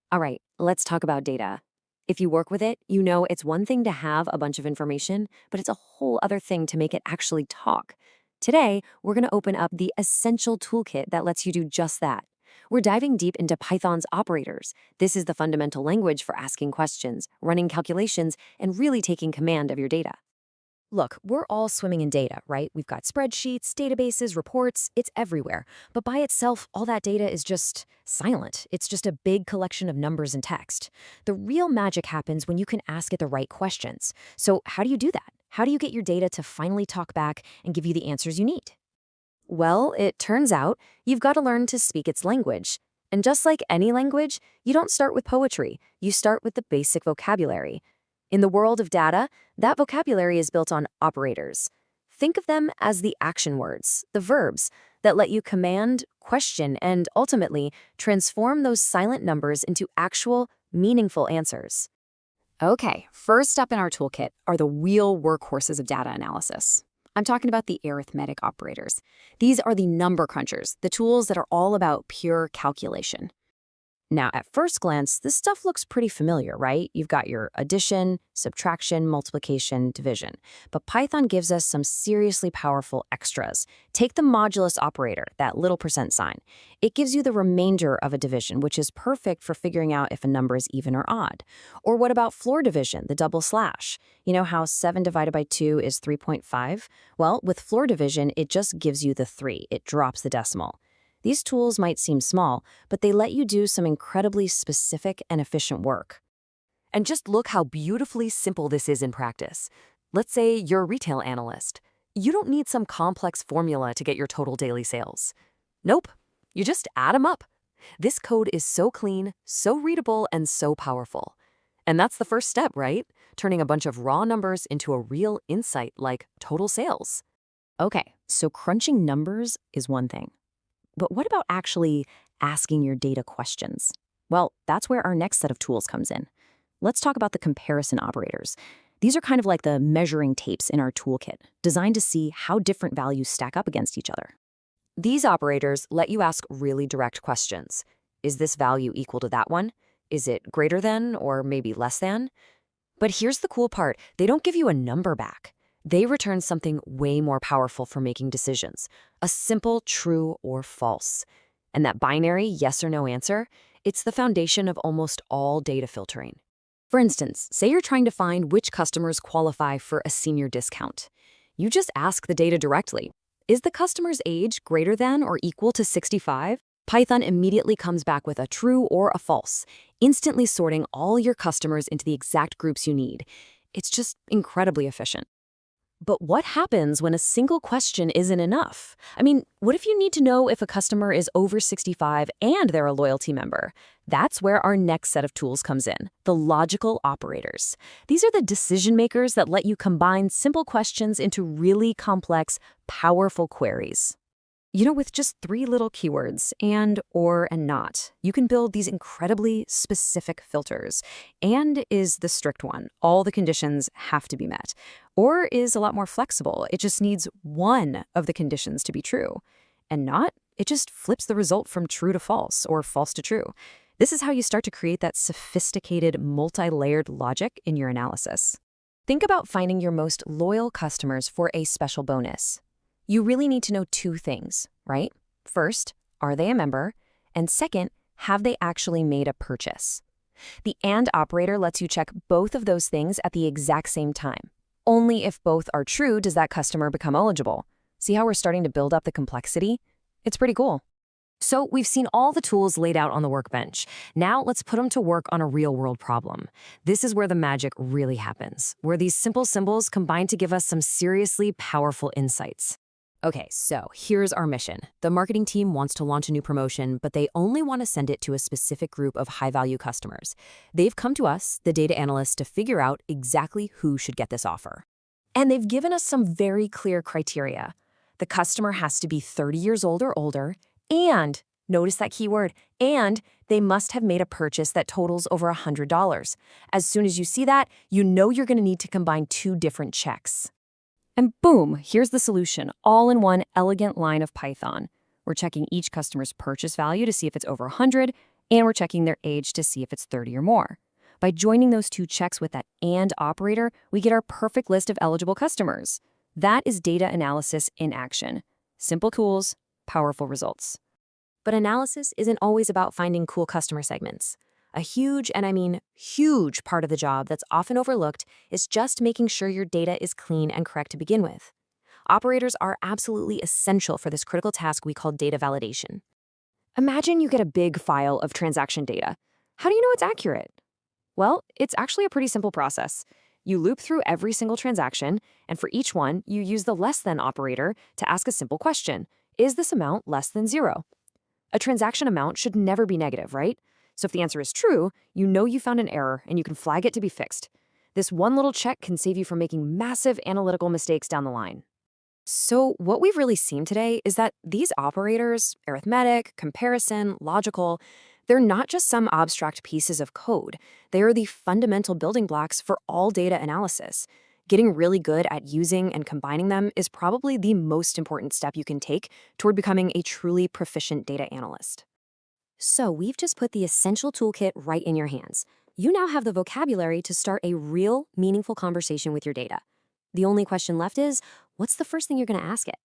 All right, let's talk about data. If you work with it, you know it's one thing to have a bunch of information, but it's a whole other thing to make it actually talk. Today, we're going to open up the essential toolkit that lets you do just that. We're diving deep into Python's operators. This is the fundamental language for asking questions, running calculations, and really taking command of your data. Look, we're all swimming in data, right? We've got spreadsheets, databases, reports, it's everywhere. But by itself, all that data is just silent. It's just a big collection of numbers and text. The real magic happens when you can ask it the right questions. So, how do you do that? How do you get your data to finally talk back and give you the answers you need? Well, it turns out you've got to learn to speak its language. And just like any language, you don't start with poetry, you start with the basic vocabulary. In the world of data, that vocabulary is built on operators. Think of them as the action words, the verbs, that let you command, question, and ultimately transform those silent numbers into actual, meaningful answers. Okay, first up in our toolkit are the real workhorses of data analysis. I'm talking about the arithmetic operators. These are the number crunchers, the tools that are all about pure calculation. Now, at first glance, this stuff looks pretty familiar, right? You've got your addition, subtraction, multiplication, division. But Python gives us some seriously powerful extras. Take the modulus operator, that little percent sign. It gives you the remainder of a division, which is perfect for figuring out if a number is even or odd. Or what about floor division, the double slash? You know how 7 divided by 2 is 3.5? Well, with floor division, it just gives you the 3. It drops the decimal. These tools might seem small, but they let you do some incredibly specific and efficient work. And just look how beautifully simple this is in practice. Let's say you're a retail analyst. You don't need some complex formula to get your total daily sales. Nope, you just add them up. This code is so clean, so readable, and so powerful. And that's the first step, right? Turning a bunch of raw numbers into a real insight like total sales. Okay, so crunching numbers is one thing. But what about actually asking your data questions? Well, that's where our next set of tools comes in. Let's talk about the comparison operators. These are kind of like the measuring tapes in our toolkit, designed to see how different values stack up against each other. These operators let you ask really direct questions. Is this value equal to that one? Is it greater than or maybe less than? But here's the cool part. They don't give you a number back. They return something way more powerful for making decisions, a simple true or false. And that binary yes or no answer, it's the foundation of almost all data filtering. For instance, say you're trying to find which customers qualify for a senior discount. You just ask the data directly. Is the customer's age greater than or equal to 65? Python immediately comes back with a true or a false, instantly sorting all your customers into the exact groups you need. It's just incredibly efficient. But what happens when a single question isn't enough? I mean, what if you need to know if a customer is over 65 and they're a loyalty member? That's where our next set of tools comes in, the logical operators. These are the decision makers that let you combine simple questions into really complex, powerful queries. With just 3 little keywords, and, or, and not, you can build these incredibly specific filters. And is the strict one. All the conditions have to be met. Or is a lot more flexible. It just needs one of the conditions to be true. And not, it just flips the result from true to false, or false to true. This is how you start to create that sophisticated, multi-layered logic in your analysis. Think about finding your most loyal customers for a special bonus. You really need to know 2 things, right? First, are they a member? And second, have they actually made a purchase? The AND operator lets you check both of those things at the exact same time. Only if both are true does that customer become eligible. See how we're starting to build up the complexity? It's pretty cool. So we've seen all the tools laid out on the workbench. Now let's put them to work on a real-world problem. This is where the magic really happens, where these simple symbols combine to give us some seriously powerful insights. Okay, so here's our mission. The marketing team wants to launch a new promotion, but they only want to send it to a specific group of high-value customers. They've come to us, the data analysts, to figure out exactly who should get this offer. And they've given us some very clear criteria. The customer has to be 30 years old or older, and, notice that keyword, and they must have made a purchase that totals over $100. As soon as you see that, you know you're going to need to combine 2 different checks. And boom, here's the solution, all in one elegant line of Python. We're checking each customer's purchase value to see if it's over 100, and we're checking their age to see if it's 30 or more. By joining those two checks with that "and" operator, we get our perfect list of eligible customers. That is data analysis in action. Simple tools, powerful results. But analysis isn't always about finding cool customer segments. A huge, and I mean huge, part of the job that's often overlooked is just making sure your data is clean and correct to begin with. Operators are absolutely essential for this critical task we call data validation. Imagine you get a big file of transaction data. How do you know it's accurate? Well, it's actually a pretty simple process. You loop through every single transaction, and for each one, you use the less than operator to ask a simple question. Is this amount less than 0? A transaction amount should never be negative, right? So if the answer is true, you know you found an error and you can flag it to be fixed. This one little check can save you from making massive analytical mistakes down the line. So what we've really seen today is that these operators, arithmetic, comparison, logical, they're not just some abstract pieces of code. They are the fundamental building blocks for all data analysis. Getting really good at using and combining them is probably the most important step you can take toward becoming a truly proficient data analyst. So we've just put the essential toolkit right in your hands. You now have the vocabulary to start a real, meaningful conversation with your data. The only question left is, what's the first thing you're going to ask it?